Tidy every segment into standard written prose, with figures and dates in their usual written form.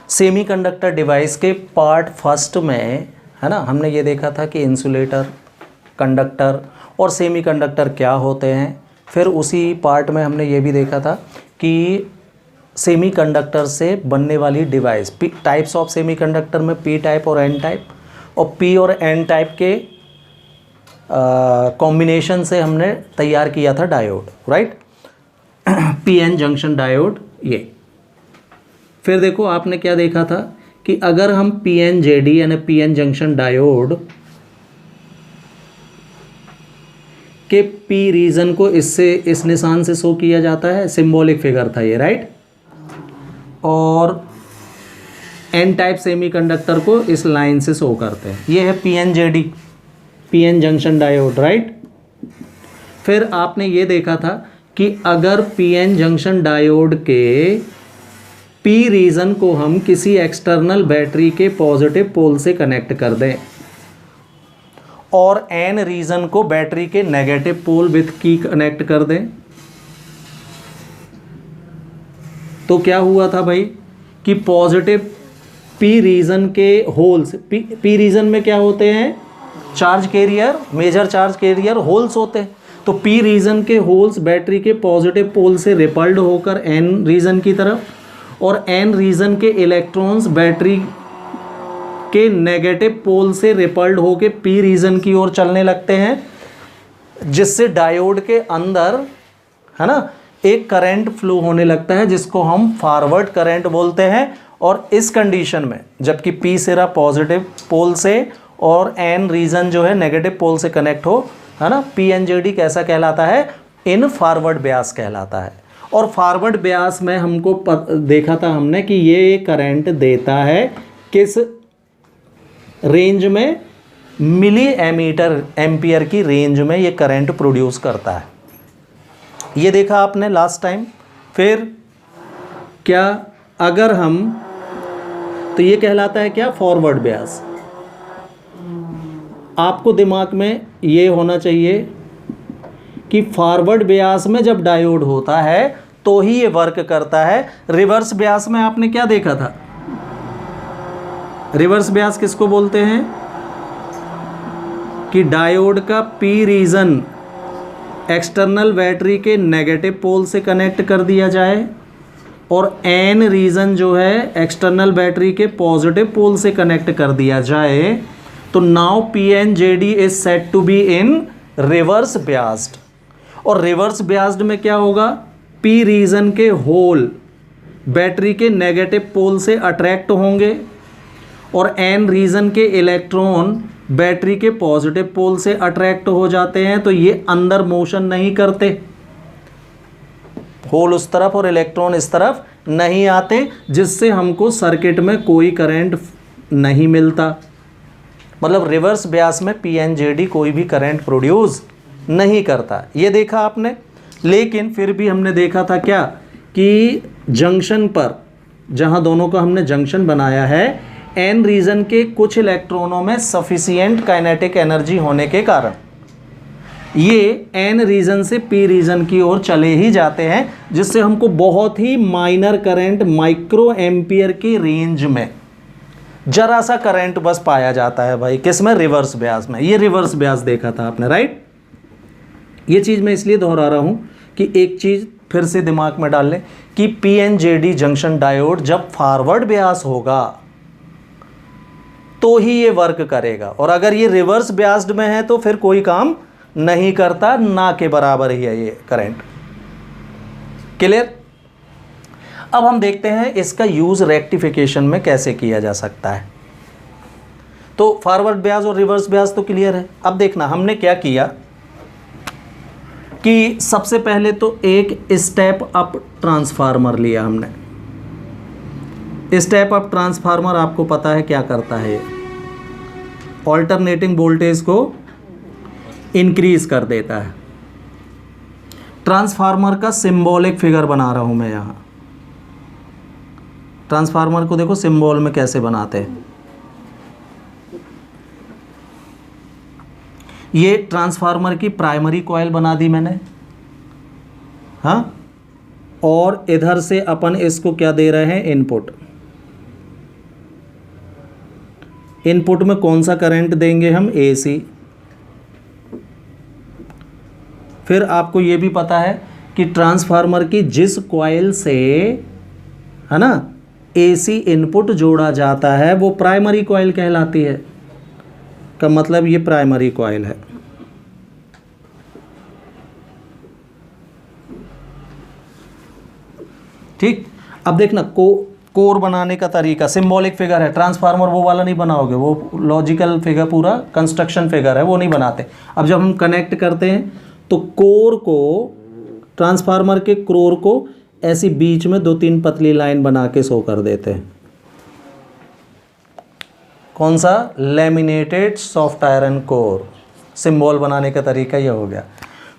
Semiconductor device के part first में, है ना, हमने ये देखा था कि इंसुलेटर, कंडक्टर और सेमीकंडक्टर क्या होते हैं। फिर उसी पार्ट में हमने ये भी देखा था कि सेमीकंडक्टर से बनने वाली डिवाइस, टाइप्स ऑफ सेमीकंडक्टर में पी टाइप और एन टाइप, और पी और एन टाइप के कॉम्बिनेशन से हमने तैयार किया था diode, right, P N junction diode ये। फिर देखो आपने क्या देखा था कि अगर हम पी एन जे डी यानी पी एन जंक्शन डायोड के पी रीजन को इससे, इस निशान से शो किया जाता है, सिंबॉलिक फिगर था ये, राइट, और एन टाइप सेमीकंडक्टर को इस लाइन से शो करते हैं। ये है P N J D, P N junction diode, right. फिर आपने ये देखा था कि अगर पी एन जंक्शन डायोड के पी रीजन को हम किसी एक्सटर्नल बैटरी के पॉजिटिव पोल से कनेक्ट कर दें और एन रीजन को बैटरी के नेगेटिव पोल विथ की कनेक्ट कर दें, तो क्या हुआ था भाई कि पॉजिटिव पी रीजन के होल्स, पी रीजन में क्या होते हैं, charge carrier, major charge carrier holes होते हैं। तो पी रीजन के होल्स बैटरी के पॉजिटिव पोल से रिपल्ड होकर एन रीजन की तरफ, और एन रीजन के इलेक्ट्रॉन्स बैटरी के नेगेटिव पोल से रिपल्ड होकर पी रीजन की ओर चलने लगते हैं, जिससे डायोड के अंदर, है ना, एक करंट फ्लो होने लगता है जिसको हम फॉरवर्ड करंट बोलते हैं। और इस कंडीशन में जबकि पी सिरा पॉजिटिव पोल से और एन रीजन जो है नेगेटिव पोल से कनेक्ट हो, है ना, पी एन जे डी कैसा कहलाता है, इन फॉरवर्ड ब्यास कहलाता है। और फॉरवर्ड ब्यास में हमको देखा था हमने कि ये करंट देता है किस रेंज में, मिली एम्पियर की रेंज में ये करंट प्रोड्यूस करता है। ये देखा आपने लास्ट टाइम। फिर क्या, अगर हम, तो ये कहलाता है क्या, फॉरवर्ड ब्यास। आपको दिमाग में ये होना चाहिए कि फॉरवर्ड ब्यास में जब डायोड होता है तो ही ये वर्क करता है। रिवर्स ब्यास में आपने क्या देखा था, रिवर्स ब्यास किसको बोलते हैं, कि डायोड का पी रीजन एक्सटर्नल बैटरी के नेगेटिव पोल से कनेक्ट कर दिया जाए और एन रीजन जो है एक्सटर्नल बैटरी के पॉजिटिव पोल से कनेक्ट कर दिया जाए, तो now P N J D is set to be in reverse biased. और रिवर्स ब्यास्ड में क्या होगा, पी रीजन के होल बैटरी के नेगेटिव पोल से अट्रैक्ट होंगे और एन रीजन के इलेक्ट्रॉन बैटरी के पॉजिटिव पोल से अट्रैक्ट हो जाते हैं। तो ये अंदर मोशन नहीं करते, होल उस तरफ और इलेक्ट्रॉन इस तरफ नहीं आते, जिससे हमको सर्किट में कोई करंट नहीं मिलता। मतलब रिवर्स ब्यास में पी एन जे डी कोई भी करंट प्रोड्यूस नहीं करता, ये देखा आपने। लेकिन फिर भी हमने देखा था क्या, कि जंक्शन पर, जहां दोनों का हमने जंक्शन बनाया है, एन रीजन के कुछ इलेक्ट्रॉनों में सफिशिएंट काइनेटिक एनर्जी होने के कारण ये एन रीजन से पी रीजन की ओर चले ही जाते हैं, जिससे हमको बहुत ही माइनर करंट, माइक्रो एम्पियर की रेंज में जरा सा करंट बस पाया जाता है भाई, किसमें, रिवर्स ब्यास में। ये रिवर्स ब्यास देखा था आपने, राइट। ये चीज़ मैं इसलिए दोहरा रहा हूँ कि एक चीज़ फिर से दिमाग में डाल लें कि P N J D junction diode जब फॉरवर्ड ब्यास होगा तो ही ये वर्क करेगा, और अगर ये रिवर्स ब्यास्ड में है तो फिर कोई काम नहीं करता, ना के बराबर ही है ये करंट। क्लियर। अब हम देखते हैं इसका यूज रेक्टिफिकेशन में कैसे किया जा सकता है। तो फॉरवर्ड ब्यास और रिवर्स ब्यास तो क्लियर है। अब देखना हमने क्या किया कि सबसे पहले तो एक स्टेप अप ट्रांसफार्मर लिया हमने। स्टेप अप ट्रांसफार्मर आपको पता है क्या करता है, ऑल्टरनेटिंग वोल्टेज को इंक्रीज कर देता है। ट्रांसफार्मर का सिंबॉलिक फिगर बना रहा हूं मैं यहाँ। ट्रांसफार्मर को देखो सिंबल में कैसे बनाते हैं। ये ट्रांसफार्मर की प्राइमरी कॉइल बना दी मैंने, हाँ, और इधर से अपन इसको क्या दे रहे हैं, इनपुट। इनपुट में कौन सा करंट देंगे हम, AC। फिर आपको ये भी पता है कि ट्रांसफार्मर की जिस कॉइल से, है ना, AC इनपुट जोड़ा जाता है वो प्राइमरी कॉइल कहलाती है। का मतलब ये प्राइमरी कॉइल है। ठीक, अब देखना कोर बनाने का तरीका, सिंबॉलिक फिगर है। ट्रांसफार्मर वो वाला नहीं बनाओगे, वो लॉजिकल फिगर, पूरा कंस्ट्रक्शन फिगर है, वो नहीं बनाते। अब जब हम कनेक्ट करते हैं तो कोर को, ट्रांसफार्मर के कोर को ऐसी बीच में 2-3 पतली लाइन बना के शो कर देते हैं। कौन सा, laminated soft iron core. Symbol बनाने का तरीका ये हो गया।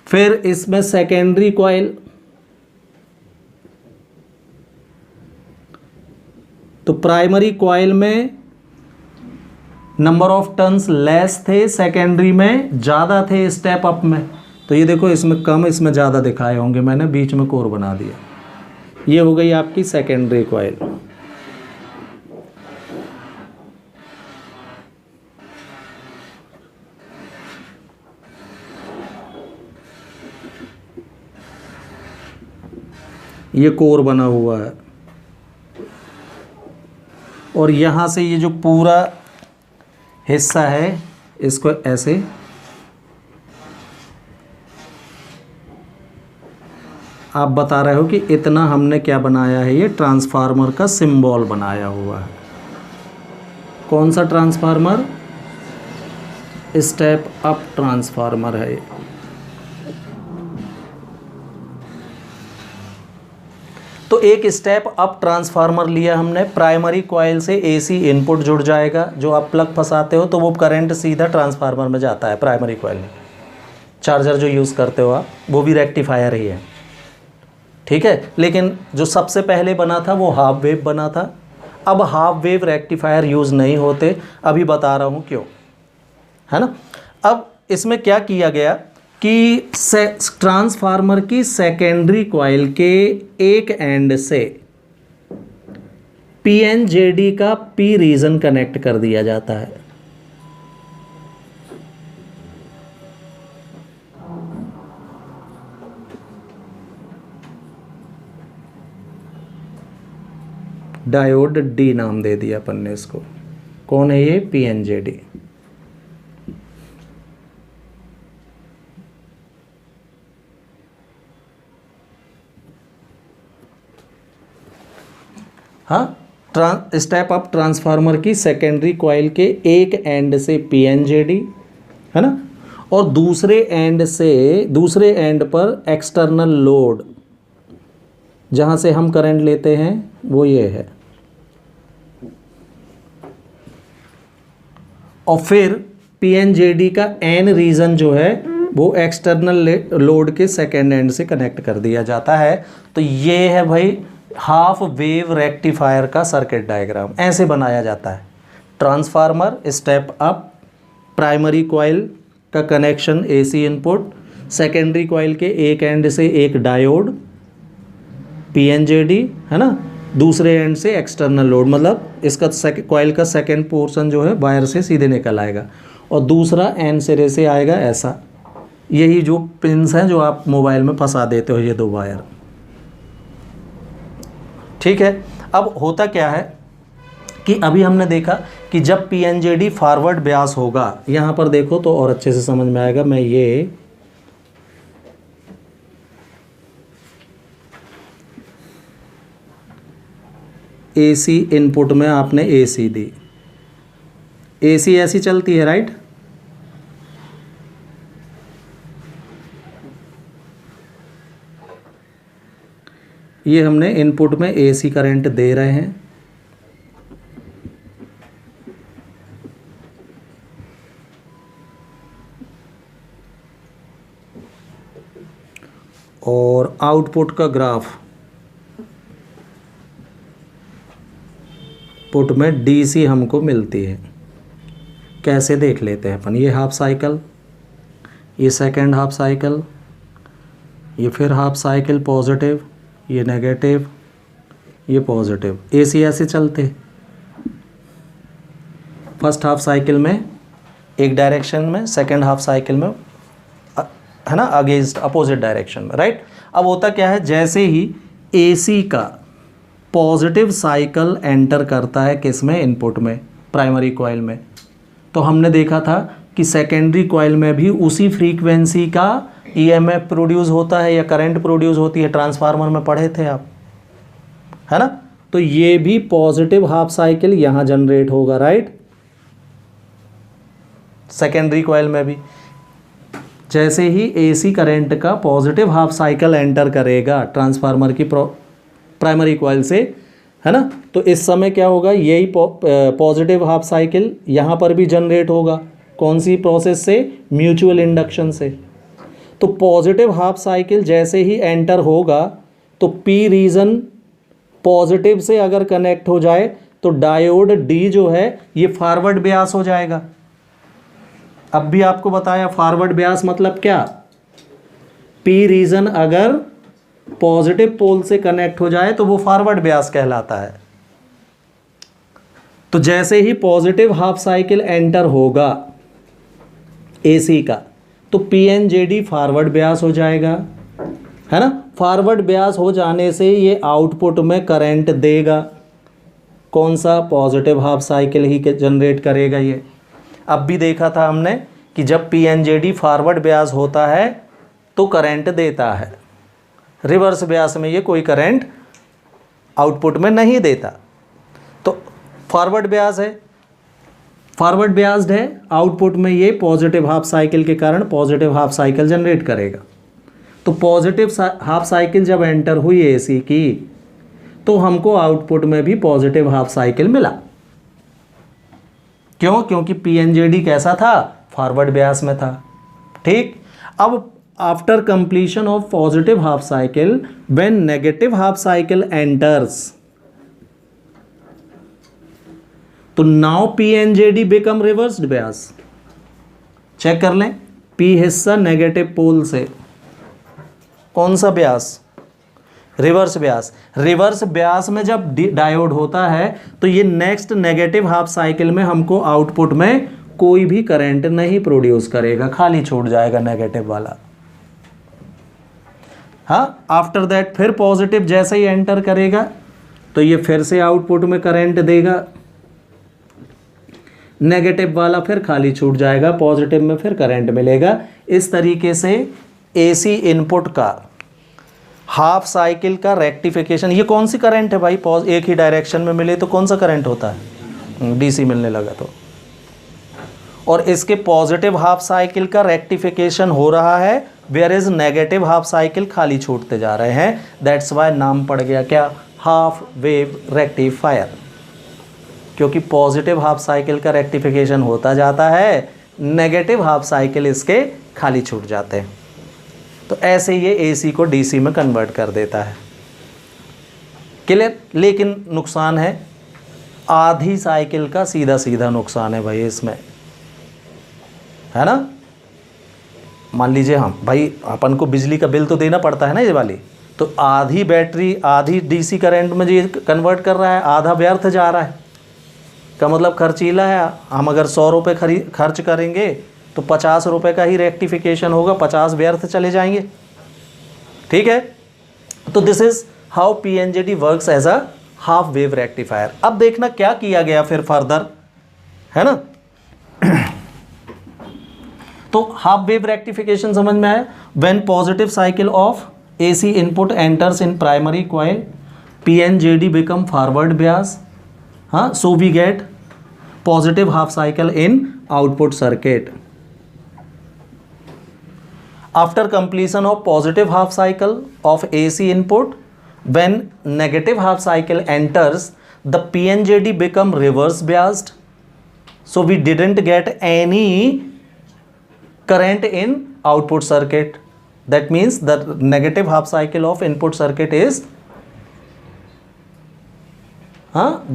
फिर इसमें सेकेंडरी कॉइल, तो प्राइमरी कॉइल में नंबर ऑफ टर्न्स लेस थे, सेकेंडरी में ज़्यादा थे स्टेप अप में। तो ये देखो इसमें कम, इसमें ज़्यादा दिखाए होंगे, मैंने बीच में कोर बना दिया। ये हो गई आपकी सेकेंडरी कॉइल। ये कोर बना हुआ है और यहाँ से ये जो पूरा हिस्सा है इसको ऐसे आप बता रहे हो कि इतना हमने क्या बनाया है, ये ट्रांसफार्मर का सिंबल बनाया हुआ है। कौन सा ट्रांसफार्मर, स्टेप अप ट्रांसफार्मर है ये। तो एक स्टेप अप ट्रांसफार्मर लिया हमने, प्राइमरी कॉइल से AC इनपुट जुड़ जाएगा, जो आप प्लग फंसाते हो तो वो करंट सीधा ट्रांसफार्मर में जाता है प्राइमरी कॉइल में। चार्जर जो यूज़ करते हो आप, वो भी रेक्टिफायर ही है, ठीक है। लेकिन जो सबसे पहले बना था वो हाफ वेव बना था। अब हाफ वेव रेक्टिफायर यूज़ नहीं होते, अभी बता रहा हूँ क्यों, है ना। अब इसमें क्या किया गया कि ट्रांसफार्मर की सेकेंडरी कॉइल के एक एंड से PNJD का P रीजन कनेक्ट कर दिया जाता है। डायोड D नाम दे दिया अपन ने इसको। कौन है ये, PNJD। हाँ, स्टेप अप ट्रांसफार्मर की सेकेंडरी कॉइल के एक एंड से PNJD, है ना, और दूसरे एंड पर एक्सटर्नल लोड, जहाँ से हम करंट लेते हैं वो ये है। और फिर PNJD का N रीजन जो है वो एक्सटर्नल लोड के सेकेंड एंड से कनेक्ट कर दिया जाता है। तो ये है भाई हाफ वेव रेक्टिफायर का सर्किट डायग्राम, ऐसे बनाया जाता है। Transformer, step up, primary coil का connection AC input, secondary coil के एक एंड से एक डायोड PNJD, है ना, दूसरे एंड से एक्सटर्नल लोड, मतलब इसका कॉइल का सेकेंड पोर्शन जो है वायर से सीधे निकल आएगा और दूसरा एंड सिरे से आएगा ऐसा। यही जो पिंस हैं जो आप मोबाइल में फंसा देते हो, ये 2 वायर, ठीक है। अब होता क्या है कि अभी हमने देखा कि जब PNJD फॉरवर्ड ब्यास होगा, यहाँ पर देखो तो और अच्छे से समझ में आएगा। मैं ये AC इनपुट में आपने AC दी, AC ऐसी चलती है, राइट। ये हमने इनपुट में AC करंट दे रहे हैं, और आउटपुट का ग्राफ पुट में DC हमको मिलती है। कैसे देख लेते हैं अपन, ये हाफ साइकिल, ये सेकेंड हाफ साइकिल, ये फिर हाफ साइकिल पॉजिटिव, ये नेगेटिव, ये पॉजिटिव। AC ऐसे चलते, फर्स्ट हाफ साइकिल में एक डायरेक्शन में, सेकेंड हाफ साइकिल में है ना अगेंस्ट अपोजिट डायरेक्शन में, राइट। अब होता क्या है, जैसे ही एसी का पॉजिटिव साइकिल एंटर करता है किस में, इनपुट में, प्राइमरी कॉइल में, तो हमने देखा था कि सेकेंडरी कॉइल में भी उसी फ्रीक्वेंसी का ईएमएफ प्रोड्यूस होता है या करंट प्रोड्यूस होती है, ट्रांसफार्मर में पढ़े थे आप, है ना। तो ये भी पॉजिटिव हाफ साइकिल यहाँ जनरेट होगा, राइट। सेकेंडरी कॉइल में भी जैसे ही एसी करंट का पॉजिटिव हाफ साइकिल एंटर करेगा ट्रांसफार्मर की प्राइमरी कॉइल से, है ना, तो इस समय क्या होगा, यही पॉजिटिव हाफ साइकिल यहाँ पर भी जनरेट होगा। कौन सी प्रोसेस से, म्यूचुअल इंडक्शन से। तो पॉजिटिव हाफ साइकिल जैसे ही एंटर होगा तो पी रीजन पॉजिटिव से अगर कनेक्ट हो जाए तो डायोड डी जो है ये फॉरवर्ड ब्यास हो जाएगा। अब भी आपको बताया फॉरवर्ड ब्यास मतलब क्या, पी रीजन अगर पॉजिटिव पोल से कनेक्ट हो जाए तो वो फॉरवर्ड ब्यास कहलाता है। तो जैसे ही पॉजिटिव हाफ साइकिल एंटर होगा एसी का तो पीएनजेडी फॉरवर्ड ब्यास हो जाएगा, है ना। फॉरवर्ड ब्यास हो जाने से ये आउटपुट में करंट देगा, कौन सा, पॉजिटिव हाफ साइकिल ही जनरेट करेगा ये। अब भी देखा था हमने कि जब पीएनजेडी फॉरवर्ड ब्यास होता है तो करंट देता है, रिवर्स ब्यास में ये कोई करंट आउटपुट में नहीं देता। तो फॉरवर्ड ब्यास है, फॉरवर्ड ब्यास्ड है, आउटपुट में ये पॉजिटिव हाफ साइकिल के कारण पॉजिटिव हाफ साइकिल जनरेट करेगा। तो पॉजिटिव हाफ साइकिल जब एंटर हुई एसी की तो हमको आउटपुट में भी पॉजिटिव हाफ साइकिल मिला। क्यों, क्योंकि पीएनजेडी कैसा था, फॉरवर्ड ब्यास में था, ठीक। अब after completion of positive half cycle when negative half cycle enters तो now PNJD become reversed bias. Check कर लें, पी हिस्सा नेगेटिव पोल से, कौन सा bias, reverse bias. Reverse bias में जब डायोड होता है तो ये नेक्स्ट नेगेटिव हाफ साइकिल में हमको आउटपुट में कोई भी करंट नहीं प्रोड्यूस करेगा, खाली छूट जाएगा नेगेटिव वाला। हाँ, आफ्टर दैट फिर पॉजिटिव जैसे ही एंटर करेगा तो ये फिर से आउटपुट में करंट देगा, नेगेटिव वाला फिर खाली छूट जाएगा, पॉजिटिव में फिर करंट मिलेगा। इस तरीके से एसी इनपुट का हाफ साइकिल का रेक्टिफिकेशन। ये कौन सी करंट है भाई, एक ही डायरेक्शन में मिले तो कौन सा करंट होता है, डीसी मिलने लगा तो। और इसके पॉजिटिव हाफ साइकिल का रेक्टिफिकेशन हो रहा है, where is negative half cycle खाली छूटते जा रहे हैं। दैट्स वाई नाम पड़ गया क्या, हाफ वेव रेक्टिफायर, क्योंकि पॉजिटिव हाफ साइकिल का रेक्टिफिकेशन होता जाता है, नेगेटिव हाफ साइकिल इसके खाली छूट जाते हैं। तो ऐसे ये एसी को डीसी में कन्वर्ट कर देता है, क्लियर। लेकिन नुकसान है, आधी साइकिल का सीधा सीधा नुकसान है भाई इसमें, है ना। मान लीजिए हम भाई अपन को बिजली का बिल तो देना पड़ता है ना ये वाली, तो आधी बैटरी आधी डीसी करंट में ये कन्वर्ट कर रहा है, आधा व्यर्थ जा रहा है, का मतलब खर्चीला है। हम अगर 100 रुपये खर्च करेंगे तो 50 रुपये का ही रेक्टिफिकेशन होगा, 50 व्यर्थ चले जाएंगे, ठीक है। तो this is how PNJD works as a half wave rectifier. अब देखना क्या किया गया फिर फर्दर, है ना। तो हाफ वेव रेक्टिफिकेशन समझ में आया। When positive cycle of AC input enters in primary coil PNJD become forward bias, हाँ, so we get positive half cycle in output circuit. After completion of positive half cycle of AC input, when negative half cycle enters, the PNJD become reverse biased. So we didn't get any current in output circuit. That means the negative half cycle of input circuit is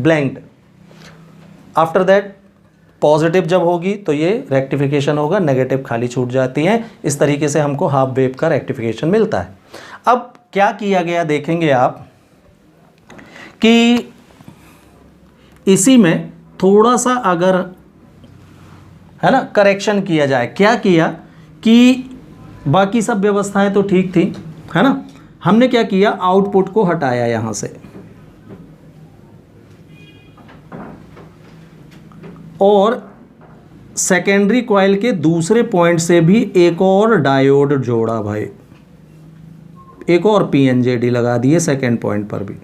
blanked. After that positive जब होगी तो ये rectification होगा, negative खाली छूट जाती हैं। इस तरीके से हमको हाफ वेव का रेक्टिफिकेशन मिलता है। अब क्या किया गया देखेंगे आप कि इसी में थोड़ा सा अगर है ना, करेक्शन किया जाए। क्या किया कि बाकी सब व्यवस्थाएं तो ठीक थी, है ना, हमने क्या किया, आउटपुट को हटाया यहां से और सेकेंडरी कॉइल के दूसरे पॉइंट से भी एक और डायोड जोड़ा भाई, एक और पीएनजेडी लगा दिए सेकेंड पॉइंट पर भी।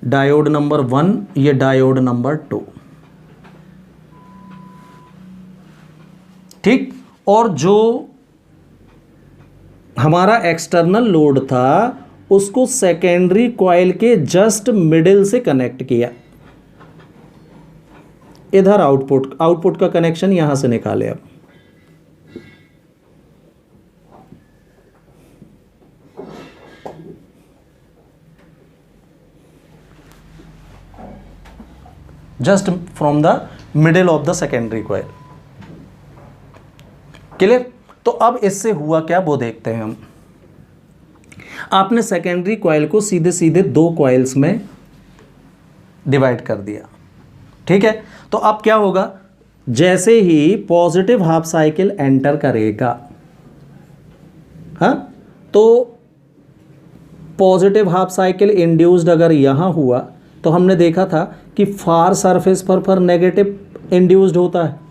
डायोड नंबर 1, ये डायोड नंबर 2, ठीक। और जो हमारा एक्सटर्नल लोड था उसको सेकेंडरी कॉइल के जस्ट मिडिल से कनेक्ट किया, इधर आउटपुट का कनेक्शन यहां से निकाले। अब just from the middle of the secondary coil, clear. तो अब इससे हुआ क्या वो देखते हैं हम। आपने सेकेंडरी कॉइल को सीधे सीधे 2 कॉइल्स में डिवाइड कर दिया, ठीक है। तो अब क्या होगा, जैसे ही पॉजिटिव हाफ साइकिल एंटर करेगा, हाँ, तो पॉजिटिव हाफ साइकिल इंड्यूस्ड अगर यहां हुआ तो हमने देखा था कि फार सरफेस पर नेगेटिव इंड्यूस्ड होता है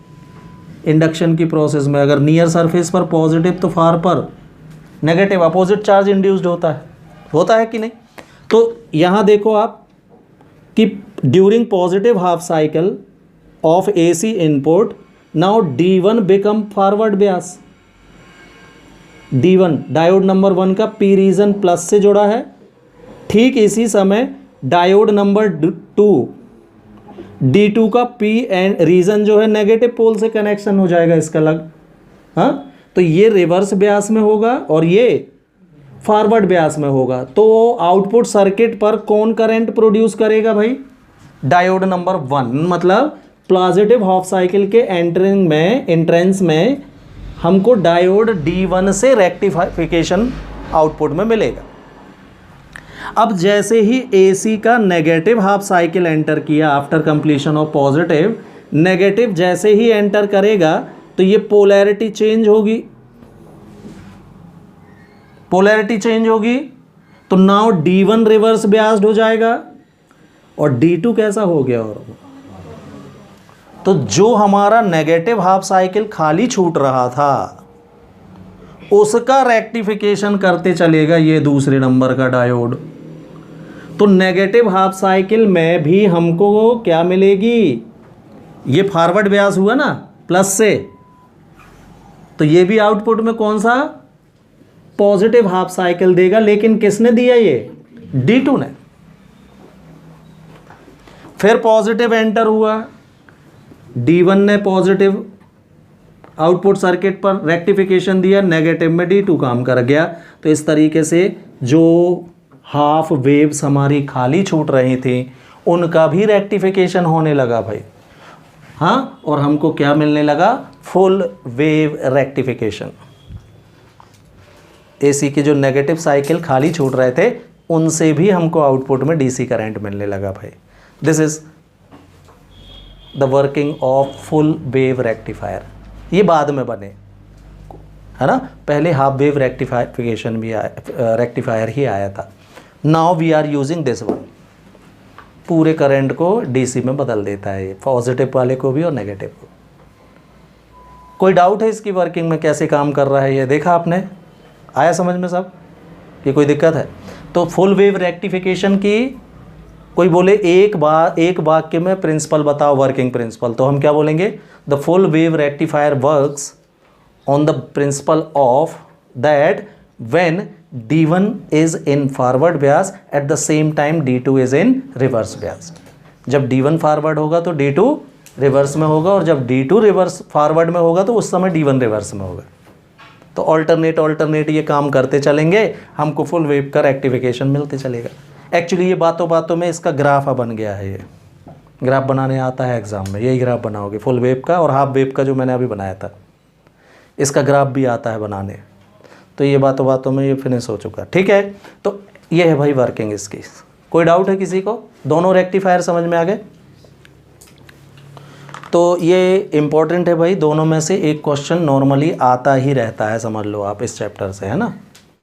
इंडक्शन की प्रोसेस में। अगर नियर सरफेस पर पॉजिटिव तो फार पर नेगेटिव अपोजिट चार्ज इंड्यूस्ड होता है कि नहीं। तो यहाँ देखो आप कि during positive half cycle of AC input now D1 become forward bias. D1 diode number 1 का पी रीजन प्लस से जुड़ा है, ठीक इसी समय डायोड नंबर 2 D2 का पी एंड रीजन जो है नेगेटिव पोल से कनेक्शन हो जाएगा इसका अलग, हाँ। तो ये रिवर्स ब्यास में होगा और ये फॉरवर्ड ब्यास में होगा। तो आउटपुट सर्किट पर कौन करंट प्रोड्यूस करेगा भाई, डायोड नंबर 1, मतलब पॉजिटिव हाफ साइकिल के एंट्रेंस में हमको डायोड D1 से रेक्टिफिकेशन आउटपुट में मिलेगा। अब जैसे ही AC का नेगेटिव हाफ साइकिल एंटर किया after completion of positive, negative जैसे ही एंटर करेगा तो ये पोलैरिटी चेंज होगी, तो नाउ D1 रिवर्स ब्यास्ड हो जाएगा और D2 कैसा हो गया। और तो जो हमारा नेगेटिव हाफ साइकिल खाली छूट रहा था उसका रेक्टिफिकेशन करते चलेगा ये दूसरे नंबर का डायोड। तो नेगेटिव हाफ साइकिल में भी हमको क्या मिलेगी, ये फॉरवर्ड ब्यास हुआ ना प्लस से, तो ये भी आउटपुट में कौन सा पॉजिटिव हाफ साइकिल देगा। लेकिन किसने दिया, ये D2 ने। फिर पॉजिटिव एंटर हुआ, D1 ने पॉजिटिव आउटपुट सर्किट पर रेक्टिफिकेशन दिया, नेगेटिव में D2 काम कर गया। तो इस तरीके से जो हाफ वेव्स हमारी खाली छूट रही थी उनका भी रेक्टिफिकेशन होने लगा भाई, हाँ। और हमको क्या मिलने लगा, फुल वेव रेक्टिफिकेशन। एसी की जो नेगेटिव साइकिल खाली छूट रहे थे उनसे भी हमको आउटपुट में डीसी करंट मिलने लगा भाई। This is the working of full wave rectifier. ये बाद में बने, है ना, पहले हाफ वेव रेक्टिफिकेशन भी रेक्टिफायर ही आया था। Now we are using this one, पूरे करंट को डीसी में बदल देता है ये, पॉजिटिव वाले को भी और नेगेटिव को। कोई डाउट है इसकी वर्किंग में कैसे काम कर रहा है, ये देखा आपने, आया समझ में सब कि कोई दिक्कत है। तो फुल वेव रेक्टिफिकेशन की कोई बोले एक वाक्य में प्रिंसिपल बताओ, वर्किंग प्रिंसिपल, तो हम क्या बोलेंगे, the full wave rectifier works on the principle of that when D1 is in forward bias at the same time D2 is in reverse bias। जब D1 फॉरवर्ड होगा तो D2 रिवर्स में होगा, और जब D2 रिवर्स फॉरवर्ड में होगा तो उस समय D1 रिवर्स में होगा। तो ऑल्टरनेट ये काम करते चलेंगे, हमको फुल वेव का रेक्टिफिकेशन मिलते चलेगा। एक्चुअली ये बातों में इसका ग्राफ बन गया है, ये ग्राफ बनाने आता है एग्जाम में, यही ग्राफ बनाओगे फुल वेव का और हाफ वेव का जो मैंने अभी बनाया था, इसका ग्राफ भी आता है बनाने। तो ये बातों में ये फिनिश हो चुका, ठीक है। तो ये है भाई वर्किंग इसकी, कोई डाउट है किसी को? दोनों रेक्टिफायर समझ में आ गए? तो ये इम्पोर्टेंट है भाई, दोनों में से एक क्वेश्चन नॉर्मली आता ही रहता है, समझ लो आप इस चैप्टर से, है ना।